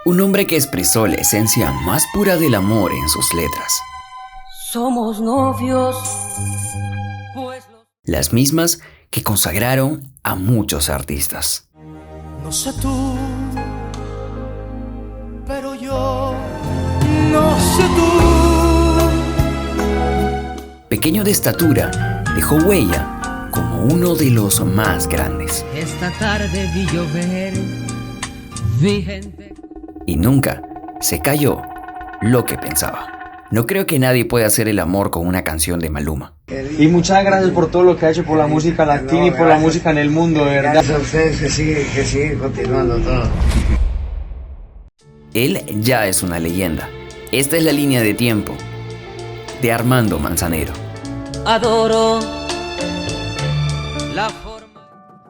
Un hombre que expresó la esencia más pura del amor en sus letras. Somos novios, pues las mismas que consagraron a muchos artistas. No sé tú, pero yo no sé tú. Pequeño de estatura, dejó huella como uno de los más grandes. Esta tarde vi llover, vi gente. Y nunca se cayó lo que pensaba. No creo que nadie pueda hacer el amor con una canción de Maluma. Y muchas gracias por todo lo que ha hecho por la música latina y por la música en el mundo, de verdad. Gracias a ustedes que sigue continuando todo. Él ya es una leyenda. Esta es la línea de tiempo de Armando Manzanero. Adoro la forma.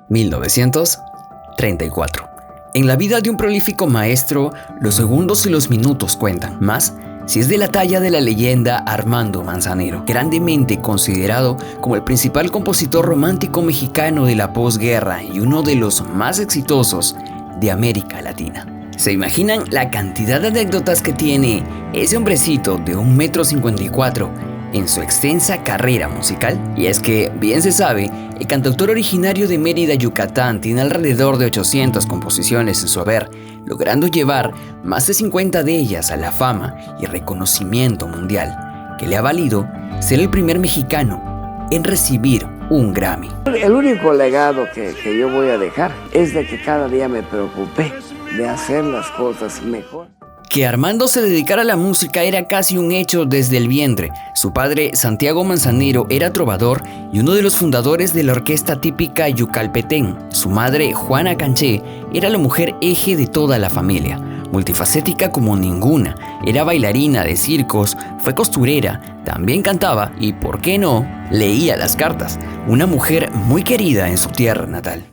1934. En la vida de un prolífico maestro, los segundos y los minutos cuentan, más si es de la talla de la leyenda Armando Manzanero, grandemente considerado como el principal compositor romántico mexicano de la posguerra y uno de los más exitosos de América Latina. ¿Se imaginan la cantidad de anécdotas que tiene ese hombrecito de 1,54 m en su extensa carrera musical? Y es que, bien se sabe, el cantautor originario de Mérida, Yucatán, tiene alrededor de 800 composiciones en su haber, logrando llevar más de 50 de ellas a la fama y reconocimiento mundial, que le ha valido ser el primer mexicano en recibir un Grammy. El único legado que yo voy a dejar es de que cada día me preocupé de hacer las cosas mejor. Que Armando se dedicara a la música era casi un hecho desde el vientre. Su padre, Santiago Manzanero, era trovador y uno de los fundadores de la orquesta típica yucalpetén. Su madre, Juana Canché, era la mujer eje de toda la familia. Multifacética como ninguna, era bailarina de circos, fue costurera, también cantaba y, ¿por qué no?, leía las cartas. Una mujer muy querida en su tierra natal.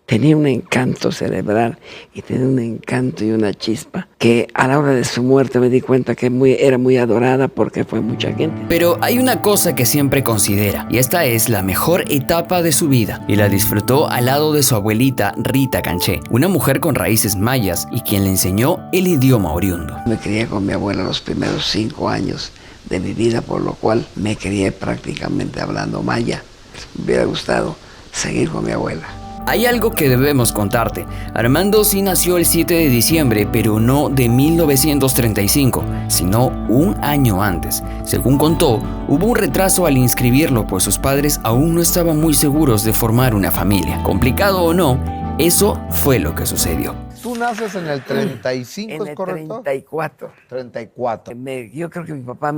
Tenía un encanto cerebral y tenía un encanto y una chispa que a la hora de su muerte me di cuenta que era muy adorada porque fue mucha gente. Pero hay una cosa que siempre considera, y esta es la mejor etapa de su vida, y la disfrutó al lado de su abuelita Rita Canché, una mujer con raíces mayas y quien le enseñó el idioma oriundo. Me crié con mi abuela los primeros 5 años de mi vida, por lo cual me crié prácticamente hablando maya. Me hubiera gustado seguir con mi abuela. Hay algo que debemos contarte. Armando sí nació el 7 de diciembre, pero no de 1935, sino un año antes. Según contó, hubo un retraso al inscribirlo, pues sus padres aún no estaban muy seguros de formar una familia. Complicado o no, eso fue lo que sucedió. Tú naces en el 35, en ¿es el correcto? 34. 34. Yo creo que mi papá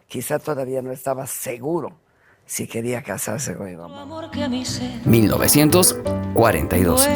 quizá todavía no estaba seguro si quería casarse con mi mamá. 1942.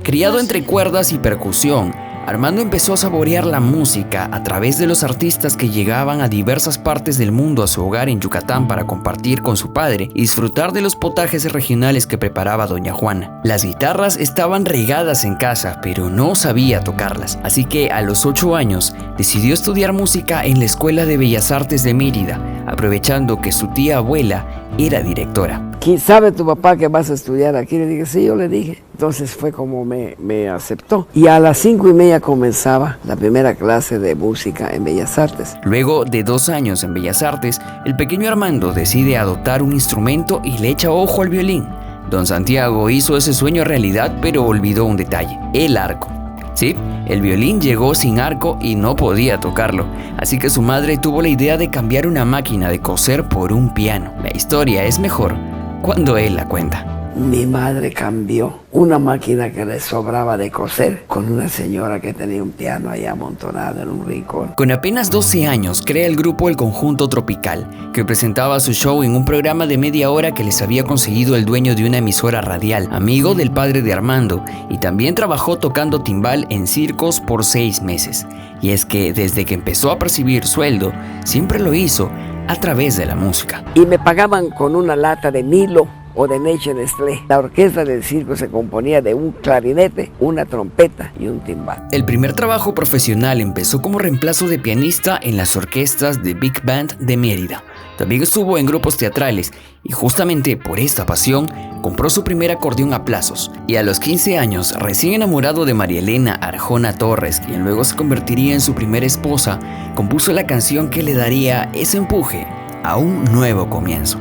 Criado entre cuerdas y percusión, Armando empezó a saborear la música a través de los artistas que llegaban a diversas partes del mundo a su hogar en Yucatán para compartir con su padre y disfrutar de los potajes regionales que preparaba doña Juana. Las guitarras estaban regadas en casa, pero no sabía tocarlas, así que a los 8 años decidió estudiar música en la Escuela de Bellas Artes de Mérida, aprovechando que su tía abuela era directora. ¿Sabe tu papá que vas a estudiar aquí? Le dije, sí, yo le dije. Entonces fue como me aceptó. Y a las 5:30 comenzaba la primera clase de música en Bellas Artes. Luego de 2 años en Bellas Artes, el pequeño Armando decide adoptar un instrumento y le echa ojo al violín. Don Santiago hizo ese sueño realidad, pero olvidó un detalle: el arco. Sí, el violín llegó sin arco y no podía tocarlo, así que su madre tuvo la idea de cambiar una máquina de coser por un piano. La historia es mejor cuando él la cuenta. Mi madre cambió una máquina que le sobraba de coser con una señora que tenía un piano ahí amontonado en un rincón. Con apenas 12 años crea el grupo El Conjunto Tropical, que presentaba su show en un programa de media hora que les había conseguido el dueño de una emisora radial, amigo del padre de Armando, y también trabajó tocando timbal en circos por 6 meses. Y es que desde que empezó a percibir sueldo, siempre lo hizo a través de la música. Y me pagaban con una lata de Milo o de Leche Nestlé. La orquesta del circo se componía de un clarinete, una trompeta y un timbal. El primer trabajo profesional empezó como reemplazo de pianista en las orquestas de Big Band de Mérida. También estuvo en grupos teatrales y justamente por esta pasión compró su primer acordeón a plazos, y a los 15 años, recién enamorado de María Elena Arjona Torres, quien luego se convertiría en su primera esposa, compuso la canción que le daría ese empuje a un nuevo comienzo.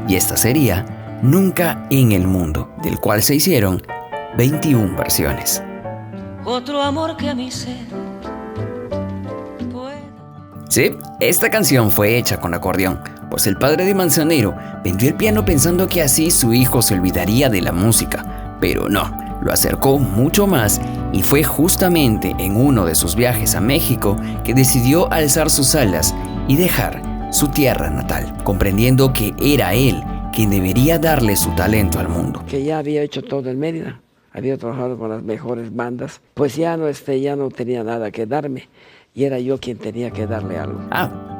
Y esta sería Nunca en el Mundo, del cual se hicieron 21 versiones. Otro amor que a mi ser pueda. Sí, esta canción fue hecha con acordeón, pues el padre de Manzanero vendió el piano pensando que así su hijo se olvidaría de la música, pero no, lo acercó mucho más y fue justamente en uno de sus viajes a México que decidió alzar sus alas y dejar su tierra natal, comprendiendo que era él quien debería darle su talento al mundo. Que ya había hecho todo en Mérida, había trabajado con las mejores bandas, pues ya no tenía nada que darme, y era yo quien tenía que darle algo.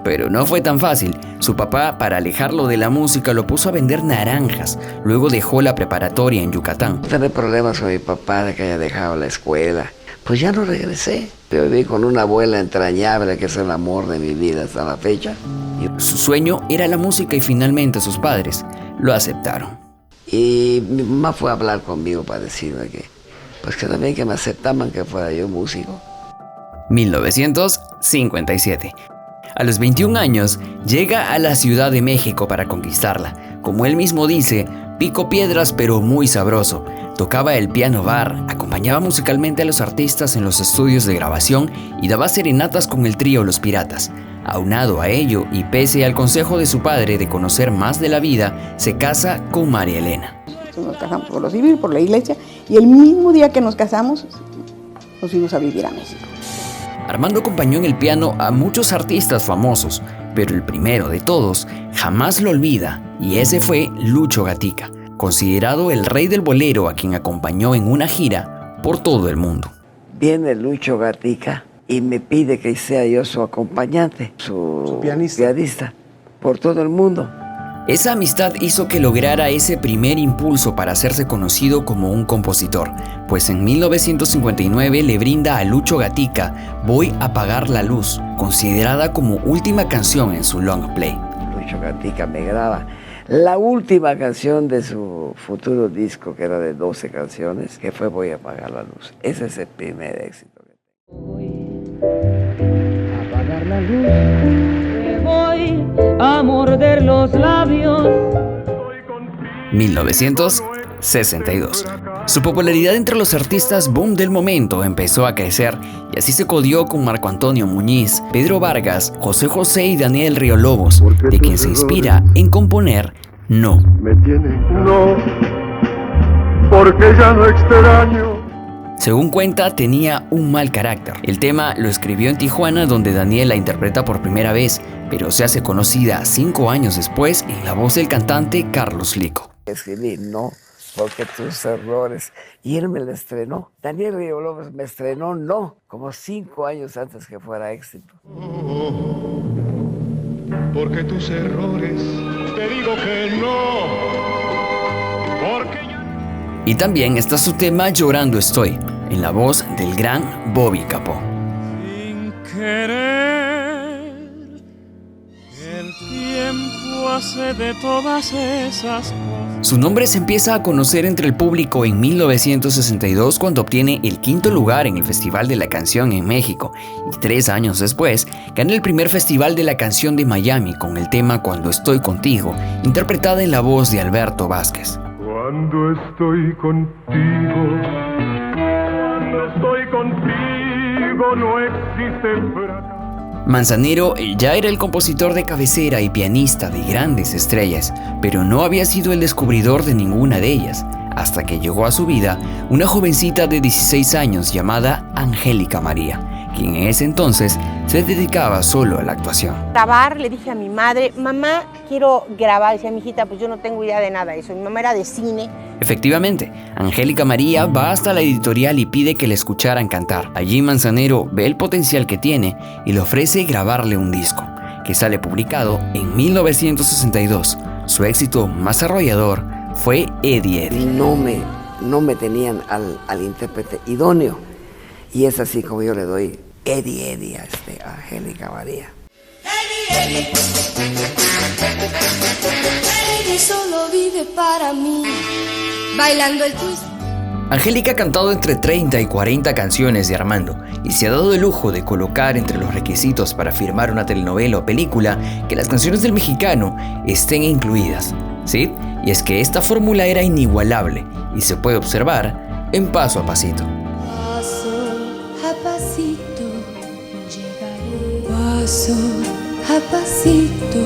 Pero no fue tan fácil. Su papá, para alejarlo de la música, lo puso a vender naranjas. Luego dejó la preparatoria en Yucatán. Tuve problemas con mi papá de que haya dejado la escuela. Pues ya no regresé. Yo viví con una abuela entrañable que es el amor de mi vida hasta la fecha. Su sueño era la música y finalmente sus padres lo aceptaron. Y mi mamá fue a hablar conmigo para decirme que también que me aceptaban que fuera yo músico. 1957. A los 21 años, llega a la Ciudad de México para conquistarla. Como él mismo dice, pico piedras pero muy sabroso. Tocaba el piano bar, acompañaba musicalmente a los artistas en los estudios de grabación y daba serenatas con el trío Los Piratas. Aunado a ello, y pese al consejo de su padre de conocer más de la vida, se casa con María Elena. Nos casamos por lo civil, por la iglesia, y el mismo día que nos casamos, nos fuimos a vivir a México. Armando acompañó en el piano a muchos artistas famosos, pero el primero de todos jamás lo olvida, y ese fue Lucho Gatica, considerado el rey del bolero, a quien acompañó en una gira por todo el mundo. Viene Lucho Gatica y me pide que sea yo su acompañante, su pianista por todo el mundo. Esa amistad hizo que lograra ese primer impulso para hacerse conocido como un compositor, pues en 1959 le brinda a Lucho Gatica Voy a apagar la luz, considerada como última canción en su long play. Lucho Gatica me graba la última canción de su futuro disco, que era de 12 canciones, que fue Voy a apagar la luz. Ese es el primer éxito que tengo. Voy a apagar la luz, te voy a morder los labios. 1962. Su popularidad entre los artistas boom del momento empezó a crecer y así se codió con Marco Antonio Muñiz, Pedro Vargas, José José y Daniel Riolobos, de quien se inspira en componer No. Me tiene no, porque ya no extraño. Según cuenta, tenía un mal carácter. El tema lo escribió en Tijuana, donde Daniel la interpreta por primera vez, pero se hace conocida 5 años después en la voz del cantante Carlos Lico. Escribí No, porque tus errores, y él me la estrenó. Daniel Riolobos me estrenó No, como 5 años antes que fuera éxito. Porque tus errores, te digo que no, porque yo... Y también está su tema Llorando Estoy, en la voz del gran Bobby Capó. Sin querer, el tiempo hace de todas esas cosas. Su nombre se empieza a conocer entre el público en 1962 cuando obtiene el 5º lugar en el Festival de la Canción en México y 3 años después gana el primer Festival de la Canción de Miami con el tema Cuando Estoy Contigo, interpretada en la voz de Alberto Vázquez. Cuando estoy contigo, no existe fracaso. Manzanero ya era el compositor de cabecera y pianista de grandes estrellas, pero no había sido el descubridor de ninguna de ellas, hasta que llegó a su vida una jovencita de 16 años llamada Angélica María, quien en ese entonces se dedicaba solo a la actuación. Grabar, le dije a mi madre, mamá, quiero grabar. Decía, mijita, pues yo no tengo idea de nada de eso. Mi mamá era de cine. Efectivamente, Angélica María va hasta la editorial y pide que le escucharan cantar. Allí Manzanero ve el potencial que tiene y le ofrece grabarle un disco, que sale publicado en 1962. Su éxito más arrollador fue Eddie Eddie. No me tenían al intérprete idóneo, y es así como yo le doy Eddie Eddie a Angélica María. Eddie, Solo vive para mí, bailando el twist. Angélica ha cantado entre 30 y 40 canciones de Armando y se ha dado el lujo de colocar entre los requisitos para firmar una telenovela o película que las canciones del mexicano estén incluidas, ¿sí? Y es que esta fórmula era inigualable y se puede observar en Paso a Pasito. Paso a pasito, llegaré. Paso a pasito.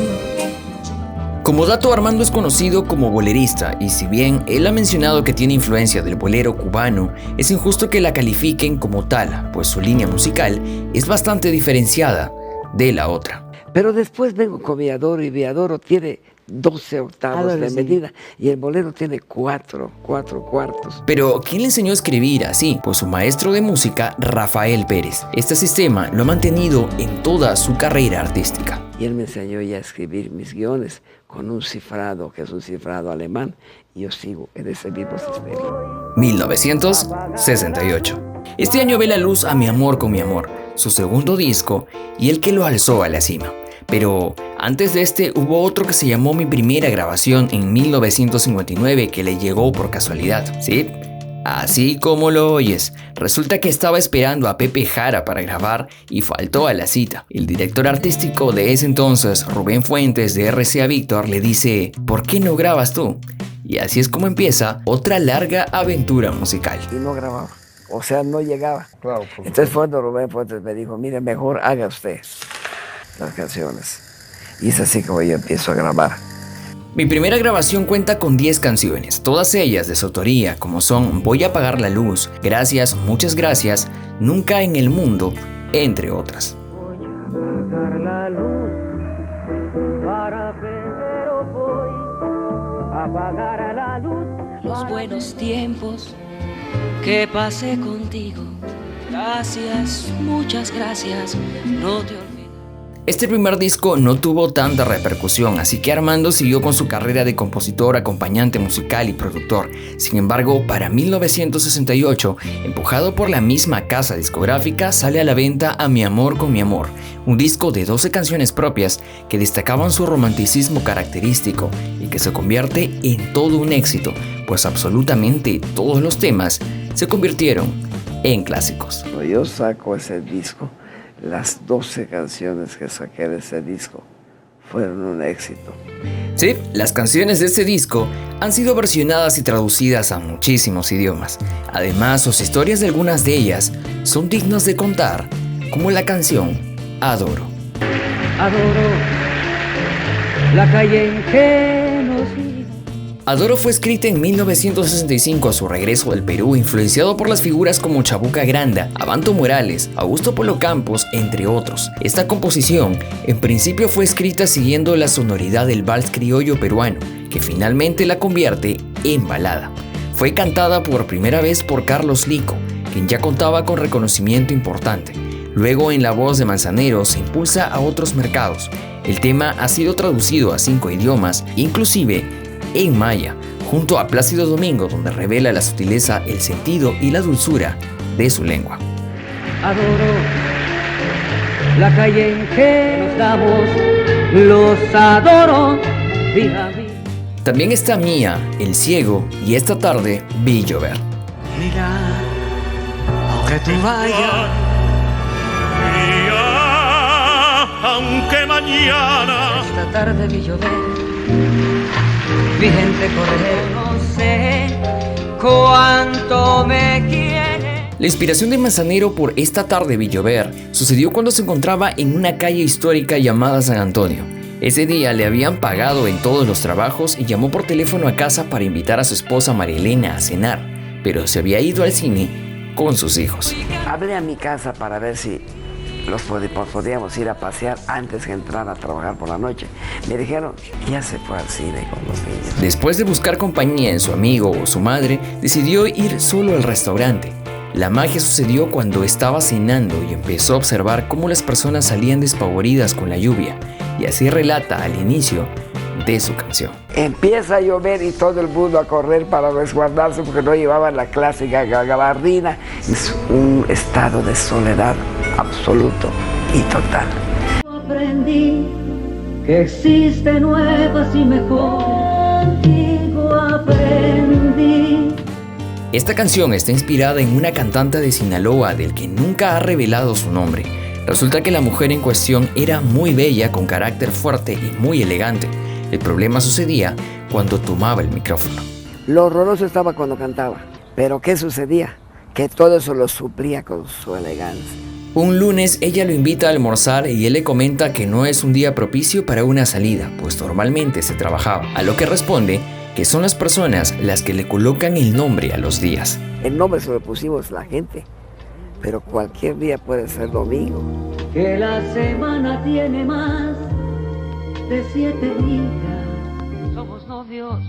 Como dato, Armando es conocido como bolerista y si bien él ha mencionado que tiene influencia del bolero cubano, es injusto que la califiquen como tal, pues su línea musical es bastante diferenciada de la otra. Pero después vengo con Villadoro y Villadoro tiene 12 octavos de medida y el bolero tiene 4 cuartos. Pero ¿quién le enseñó a escribir así? Pues su maestro de música, Rafael Pérez. Este sistema lo ha mantenido en toda su carrera artística. Y él me enseñó ya a escribir mis guiones con un cifrado, que es un cifrado alemán, y yo sigo en ese mismo sistema. 1968. Este año ve la luz A Mi Amor con Mi Amor, su segundo disco y el que lo alzó a la cima. Pero antes de este hubo otro que se llamó Mi Primera Grabación en 1959 que le llegó por casualidad, ¿sí? Así como lo oyes, resulta que estaba esperando a Pepe Jara para grabar y faltó a la cita. El director artístico de ese entonces, Rubén Fuentes de RCA Víctor, le dice, ¿por qué no grabas tú? Y así es como empieza otra larga aventura musical. Y no grababa, o sea, no llegaba. Claro, entonces fue cuando Rubén Fuentes me dijo, mire, mejor haga usted las canciones. Y es así como yo empiezo a grabar. Mi primera grabación cuenta con 10 canciones, todas ellas de su autoría, como son Voy a apagar la luz, Gracias, Muchas Gracias, Nunca en el Mundo, entre otras. Voy a apagar la luz para ver, voy a apagar la luz. Los buenos tiempos que pasé contigo, gracias, muchas gracias, no te olvides. Este primer disco no tuvo tanta repercusión, así que Armando siguió con su carrera de compositor, acompañante musical y productor. Sin embargo, para 1968, empujado por la misma casa discográfica, sale a la venta A Mi Amor con Mi Amor, un disco de 12 canciones propias que destacaban su romanticismo característico y que se convierte en todo un éxito, pues absolutamente todos los temas se convirtieron en clásicos. Cuando yo saco ese disco, las 12 canciones que saqué de ese disco fueron un éxito. Sí, las canciones de este disco han sido versionadas y traducidas a muchísimos idiomas. Además, sus historias de algunas de ellas son dignas de contar, como la canción Adoro. Adoro la calle en que nos iba. Adoro fue escrita en 1965 a su regreso del Perú, influenciado por las figuras como Chabuca Granda, Abanto Morales, Augusto Polo Campos, entre otros. Esta composición, en principio fue escrita siguiendo la sonoridad del vals criollo peruano, que finalmente la convierte en balada. Fue cantada por primera vez por Carlos Lico, quien ya contaba con reconocimiento importante. Luego, en la voz de Manzanero, se impulsa a otros mercados. El tema ha sido traducido a 5 idiomas, inclusive en maya, junto a Plácido Domingo, donde revela la sutileza, el sentido y la dulzura de su lengua. Adoro la calle en que nos damos, los adoro, vida mía. También está Mía, El Ciego y Esta Tarde Vi Llover. Mira, aunque tú vayas, aunque mañana esta tarde vi llover, vi gente correr, no sé cuánto me quiere. La inspiración de Manzanero por Esta Tarde Vi Llover sucedió cuando se encontraba en una calle histórica llamada San Antonio. Ese día le habían pagado en todos los trabajos y llamó por teléfono a casa para invitar a su esposa María Elena a cenar, pero se había ido al cine con sus hijos. Hablé a mi casa para ver si podíamos ir a pasear antes que entrar a trabajar por la noche. Me dijeron, ya se fue al cine con los niños. Después de buscar compañía en su amigo o su madre, decidió ir solo al restaurante. La magia sucedió cuando estaba cenando y empezó a observar cómo las personas salían despavoridas con la lluvia, y así relata al inicio de su canción. Empieza a llover y todo el mundo a correr para resguardarse porque no llevaban la clásica gabardina. Es un estado de soledad absoluto y total. Aprendí que existen nuevas y mejores, contigo aprendí. Esta canción está inspirada en una cantante de Sinaloa del que nunca ha revelado su nombre. Resulta que la mujer en cuestión era muy bella, con carácter fuerte y muy elegante. El problema sucedía cuando tomaba el micrófono. Lo horroroso estaba cuando cantaba, pero ¿qué sucedía? Que todo eso lo suplía con su elegancia. Un lunes ella lo invita a almorzar y él le comenta que no es un día propicio para una salida, pues normalmente se trabajaba, a lo que responde que son las personas las que le colocan el nombre a los días. El nombre se lo pusimos la gente, pero cualquier día puede ser domingo. Que la semana tiene más de 7 días. Somos novios.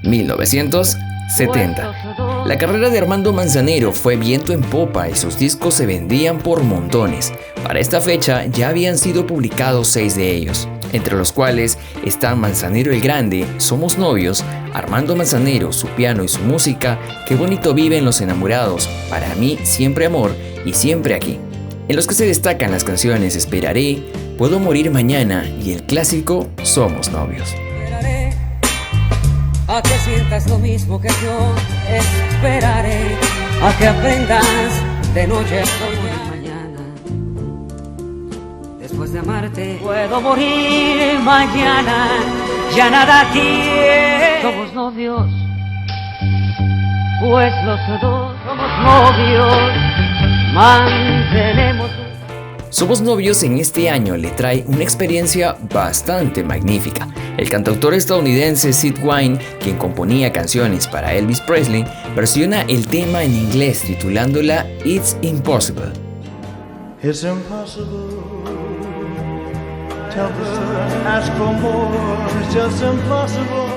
1970. La carrera de Armando Manzanero fue viento en popa y sus discos se vendían por montones. Para esta fecha ya habían sido publicados 6 de ellos, entre los cuales están Manzanero el Grande, Somos Novios, Armando Manzanero, su piano y su música, Qué bonito viven los enamorados, Para mí siempre amor y Siempre aquí, en los que se destacan las canciones Esperaré, Puedo morir mañana y el clásico Somos Novios. Esperaré a que sientas lo mismo que yo. Esperaré a que aprendas de noche a mañana. Después de amarte puedo morir mañana. Ya nada quiero. Somos novios, pues los dos somos novios. Mantenemos. Somos Novios en este año le trae una experiencia bastante magnífica. El cantautor estadounidense Sid Wine, quien componía canciones para Elvis Presley, versiona el tema en inglés titulándola It's Impossible. It's impossible. Tell her, ask for more. It's just impossible.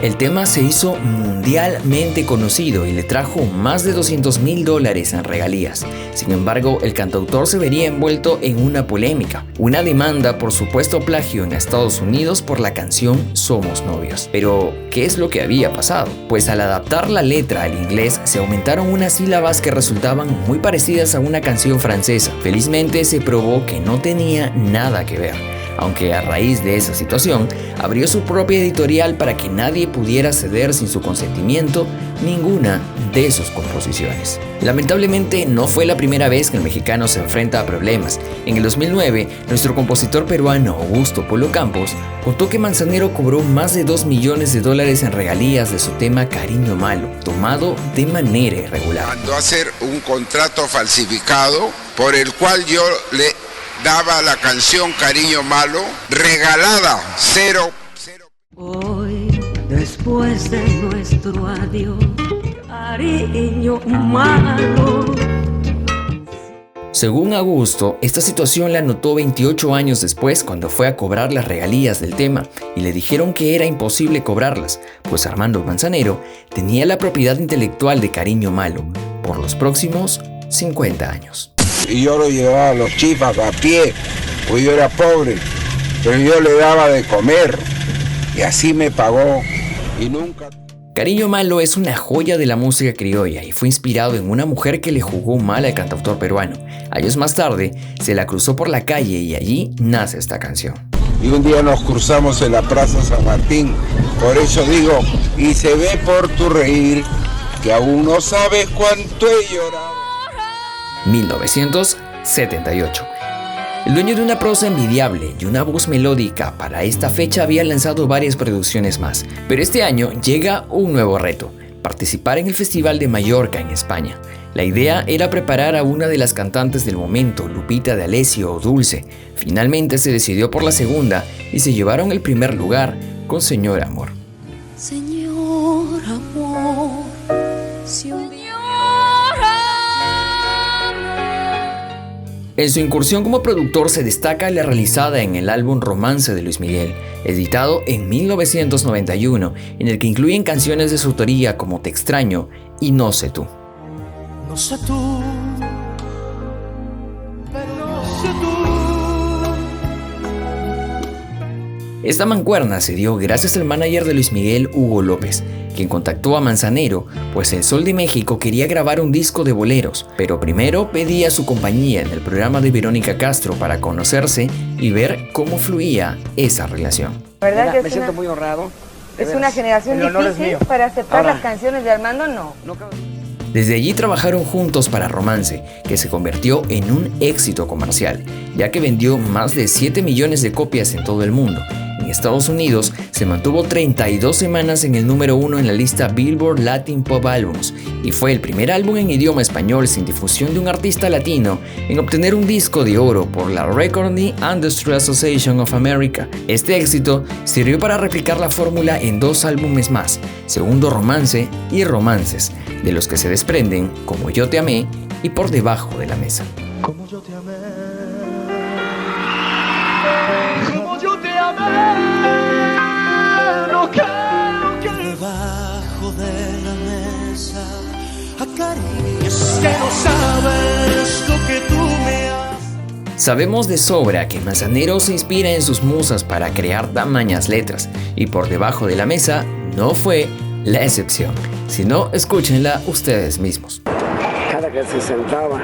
El tema se hizo mundialmente conocido y le trajo más de $200,000 en regalías. Sin embargo, el cantautor se vería envuelto en una polémica, una demanda por supuesto plagio en Estados Unidos por la canción Somos Novios. Pero, ¿qué es lo que había pasado? Pues al adaptar la letra al inglés se aumentaron unas sílabas que resultaban muy parecidas a una canción francesa. Felizmente se probó que no tenía nada que ver, aunque a raíz de esa situación abrió su propia editorial para que nadie pudiera ceder sin su consentimiento ninguna de sus composiciones. Lamentablemente no fue la primera vez que el mexicano se enfrenta a problemas. En el 2009, nuestro compositor peruano Augusto Polo Campos contó que Manzanero cobró más de $2 millones en regalías de su tema Cariño Malo, tomado de manera irregular. Mandó a hacer un contrato falsificado por el cual yo le daba la canción Cariño Malo regalada, cero. Hoy, después de nuestro adiós, cariño malo. Según Augusto, esta situación la notó 28 años después cuando fue a cobrar las regalías del tema y le dijeron que era imposible cobrarlas, pues Armando Manzanero tenía la propiedad intelectual de Cariño Malo por los próximos 50 años. Y yo lo llevaba a los chifas a pie, pues yo era pobre, pero yo le daba de comer y así me pagó y nunca... Cariño Malo es una joya de la música criolla y fue inspirado en una mujer que le jugó mal al cantautor peruano. Años más tarde, se la cruzó por la calle y allí nace esta canción. Y un día nos cruzamos en la Plaza San Martín, por eso digo, y se ve por tu reír, que aún no sabes cuánto he llorado. 1978. El dueño de una prosa envidiable y una voz melódica para esta fecha había lanzado varias producciones más, pero este año llega un nuevo reto: participar en el Festival de Mallorca en España. La idea era preparar a una de las cantantes del momento, Lupita D'Alessio o Dulce. Finalmente se decidió por la segunda y se llevaron el primer lugar con Señor Amor. Señor Amor, si un día... En su incursión como productor se destaca la realizada en el álbum Romance de Luis Miguel, editado en 1991, en el que incluyen canciones de su autoría como Te extraño y No sé tú. No sé tú, pero no sé tú. Esta mancuerna se dio gracias al manager de Luis Miguel, Hugo López, quien contactó a Manzanero, pues el Sol de México quería grabar un disco de boleros, pero primero pedía su compañía en el programa de Verónica Castro para conocerse y ver cómo fluía esa relación. ¿Verdad que me siento muy honrado. Es una generación difícil para aceptar las canciones de Armando? No. Desde allí trabajaron juntos para Romance, que se convirtió en un éxito comercial, ya que vendió más de 7 millones de copias en todo el mundo. En Estados Unidos se mantuvo 32 semanas en el número 1 en la lista Billboard Latin Pop Albums y fue el primer álbum en idioma español sin difusión de un artista latino en obtener un disco de oro por la Recording Industry Association of America. Este éxito sirvió para replicar la fórmula en 2 álbumes más, Segundo Romance y Romances, de los que se desprenden Como yo te amé y Por debajo de la mesa. Como yo te amé, como yo te amé, no quiero que debajo de la mesa acaricias, que no sabes lo que tú me haces. Sabemos de sobra que Manzanero se inspira en sus musas para crear tamañas letras, y Por debajo de la mesa no fue la excepción. Si no, escúchenla ustedes mismos. Cada que se sentaba,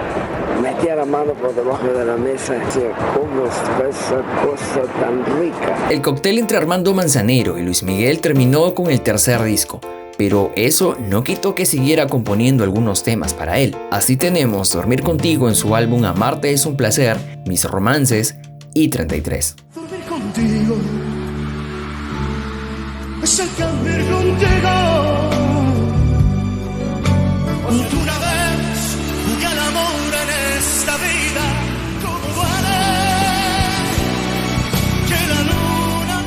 metía la mano por debajo de la mesa y decía, ¿cómo está esa cosa tan rica? El cóctel entre Armando Manzanero y Luis Miguel terminó con el tercer disco, pero eso no quitó que siguiera componiendo algunos temas para él. Así tenemos Dormir contigo en su álbum Amarte es un placer, Mis romances y 33. Dormir contigo es el dormir contigo. Porque una vez jugué al amor en esta vida, como haré que la luna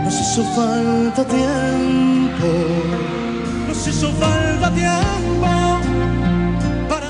nos hizo falta tiempo, nos hizo falta tiempo para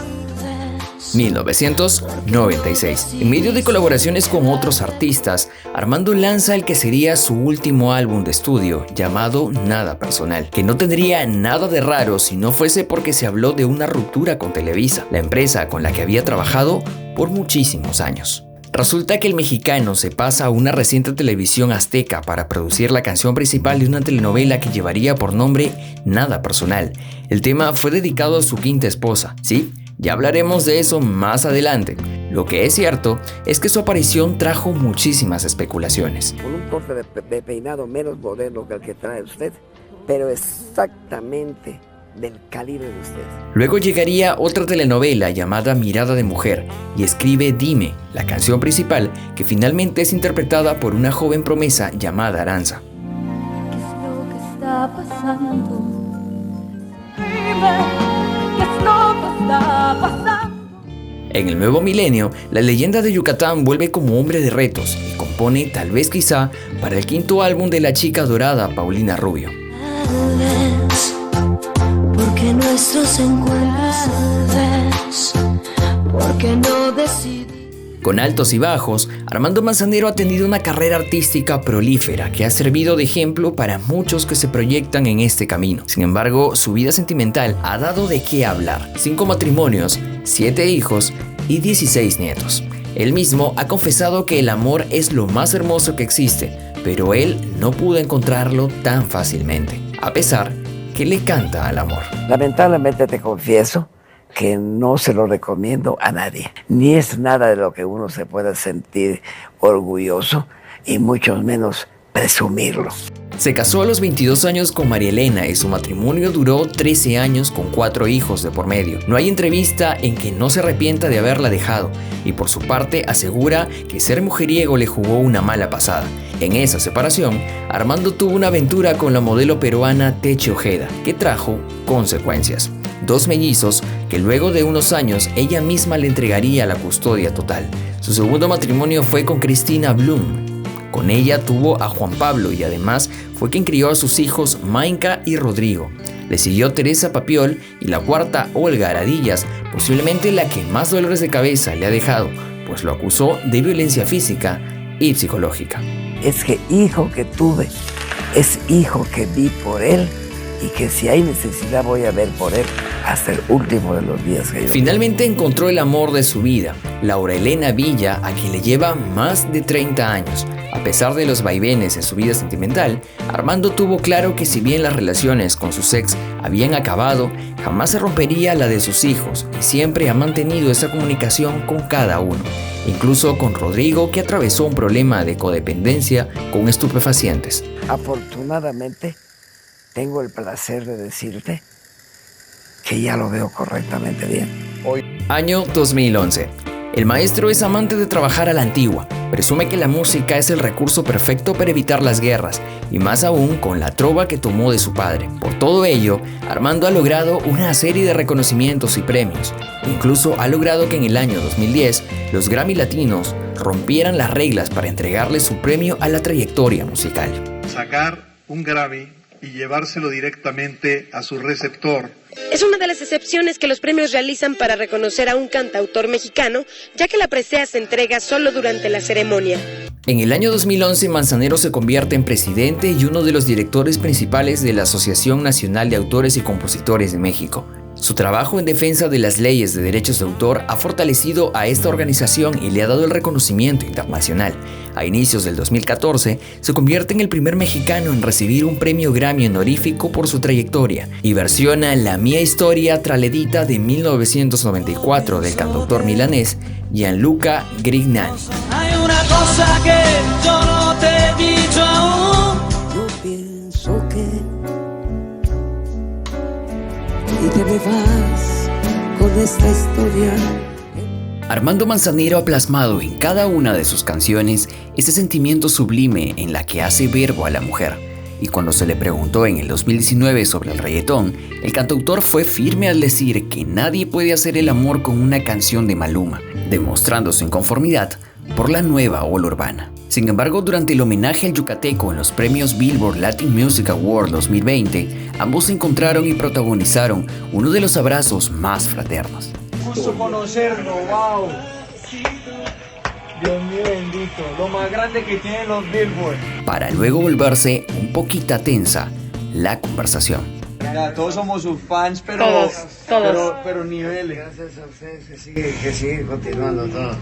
1996. En medio de colaboraciones con otros artistas, Armando lanza el que sería su último álbum de estudio, llamado Nada Personal, que no tendría nada de raro si no fuese porque se habló de una ruptura con Televisa, la empresa con la que había trabajado por muchísimos años. Resulta que el mexicano se pasa a una reciente televisión azteca para producir la canción principal de una telenovela que llevaría por nombre Nada Personal. El tema fue dedicado a su quinta esposa, ¿sí? Ya hablaremos de eso más adelante. Lo que es cierto es que su aparición trajo muchísimas especulaciones. Con un corte de peinado menos moderno que el que trae usted, pero exactamente del calibre de usted. Luego llegaría otra telenovela llamada Mirada de Mujer y escribe Dime, la canción principal que finalmente es interpretada por una joven promesa llamada Aranza. ¿Qué es lo que está pasando? Dime, ¿qué es lo que está pasando? En el nuevo milenio, la leyenda de Yucatán vuelve como hombre de retos y compone tal vez quizá para el quinto álbum de la chica dorada Paulina Rubio. Tal vez, porque nuestros encuentros, porque no decidí. Con altos y bajos, Armando Manzanero ha tenido una carrera artística prolífera que ha servido de ejemplo para muchos que se proyectan en este camino. Sin embargo, su vida sentimental ha dado de qué hablar. 5 matrimonios, 7 hijos y 16 nietos. Él mismo ha confesado que el amor es lo más hermoso que existe, pero él no pudo encontrarlo tan fácilmente, a pesar que le canta al amor. Lamentablemente te confieso que no se lo recomiendo a nadie. Ni es nada de lo que uno se pueda sentir orgulloso y mucho menos presumirlo. Se casó a los 22 años con María Elena y su matrimonio duró 13 años con 4 hijos de por medio. No hay entrevista en que no se arrepienta de haberla dejado y por su parte asegura que ser mujeriego le jugó una mala pasada. En esa separación, Armando tuvo una aventura con la modelo peruana Teche Ojeda, que trajo consecuencias. 2 mellizos que luego de unos años ella misma le entregaría la custodia total. Su segundo matrimonio fue con Cristina Blum. Con ella tuvo a Juan Pablo y además fue quien crió a sus hijos Mainka y Rodrigo. Le siguió Teresa Papiol y la cuarta Olga Aradillas, posiblemente la que más dolores de cabeza le ha dejado, pues lo acusó de violencia física y psicológica. Es que hijo que tuve, es hijo que vi por él y que si hay necesidad voy a ver por él. hasta el último de los días que yo Finalmente encontró el amor de su vida, Laura Elena Villa, a quien le lleva más de 30 años. A pesar de los vaivenes en su vida sentimental, Armando tuvo claro que si bien las relaciones con sus ex habían acabado, jamás se rompería la de sus hijos y siempre ha mantenido esa comunicación con cada uno, incluso con Rodrigo, que atravesó un problema de codependencia con estupefacientes. Afortunadamente, tengo el placer de decirte que ya lo veo correctamente bien. Año 2011. El maestro es amante de trabajar a la antigua. Presume que la música es el recurso perfecto para evitar las guerras, y más aún con la trova que tomó de su padre. Por todo ello, Armando ha logrado una serie de reconocimientos y premios. Incluso ha logrado que en el año 2010 los Grammy Latinos rompieran las reglas para entregarle su premio a la trayectoria musical. Sacar un Grammy y llevárselo directamente a su receptor. Es una de las excepciones que los premios realizan para reconocer a un cantautor mexicano, ya que la presea se entrega solo durante la ceremonia. En el año 2011, Manzanero se convierte en presidente y uno de los directores principales de la Asociación Nacional de Autores y Compositores de México. Su trabajo en defensa de las leyes de derechos de autor ha fortalecido a esta organización y le ha dado el reconocimiento internacional. A inicios del 2014, se convierte en el primer mexicano en recibir un premio Grammy honorífico por su trayectoria y versiona La Mia Historia Traledita de 1994 del cantautor milanés Gianluca Grignani. Hay una cosa que yo no te he dicho aún. Yo pienso que y te me vas con esta historia. Armando Manzanero ha plasmado en cada una de sus canciones ese sentimiento sublime en la que hace verbo a la mujer. Y cuando se le preguntó en el 2019 sobre el reggaetón, el cantautor fue firme al decir que nadie puede hacer el amor con una canción de Maluma, demostrando su inconformidad por la nueva ola urbana. Sin embargo, durante el homenaje al yucateco en los premios Billboard Latin Music Award 2020, ambos se encontraron y protagonizaron uno de los abrazos más fraternos. Gusto conocerlo, wow. Dios mío bendito, lo más grande que tienen los Billboard. Para luego volverse un poquito tensa la conversación. Ya, todos somos sus fans, pero pero niveles. Gracias a ustedes que sigue continuando todo.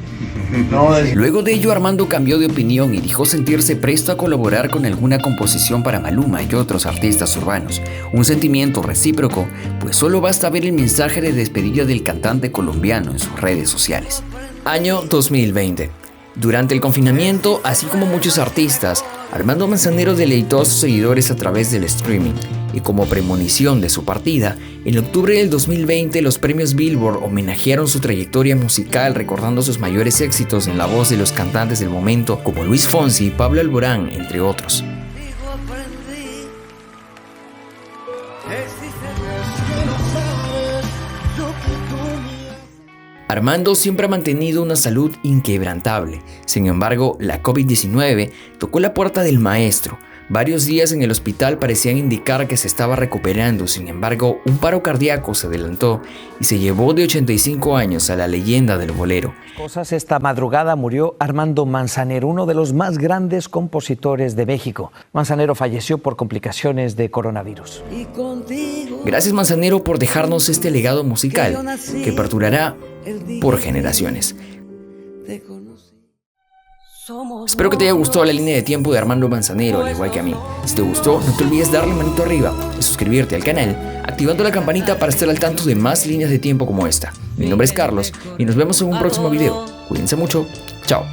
Luego de ello, Armando cambió de opinión y dijo sentirse presto a colaborar con alguna composición para Maluma y otros artistas urbanos. Un sentimiento recíproco, pues solo basta ver el mensaje de despedida del cantante colombiano en sus redes sociales. Año 2020. Durante el confinamiento, así como muchos artistas, Armando Manzanero deleitó a sus seguidores a través del streaming. Y como premonición de su partida, en octubre del 2020 los premios Billboard homenajearon su trayectoria musical recordando sus mayores éxitos en la voz de los cantantes del momento como Luis Fonsi, Pablo Alborán, entre otros. Armando siempre ha mantenido una salud inquebrantable. Sin embargo, la COVID-19 tocó la puerta del maestro. Varios días en el hospital parecían indicar que se estaba recuperando, sin embargo, un paro cardíaco se adelantó y se llevó de 85 años a la leyenda del bolero. Esta madrugada murió Armando Manzanero, uno de los más grandes compositores de México. Manzanero falleció por complicaciones de coronavirus. Gracias, Manzanero, por dejarnos este legado musical que perdurará por generaciones. Espero que te haya gustado la línea de tiempo de Armando Manzanero, al igual que a mí. Si te gustó, no te olvides darle manito arriba y suscribirte al canal, activando la campanita para estar al tanto de más líneas de tiempo como esta. Mi nombre es Carlos y nos vemos en un próximo video. Cuídense mucho. Chao.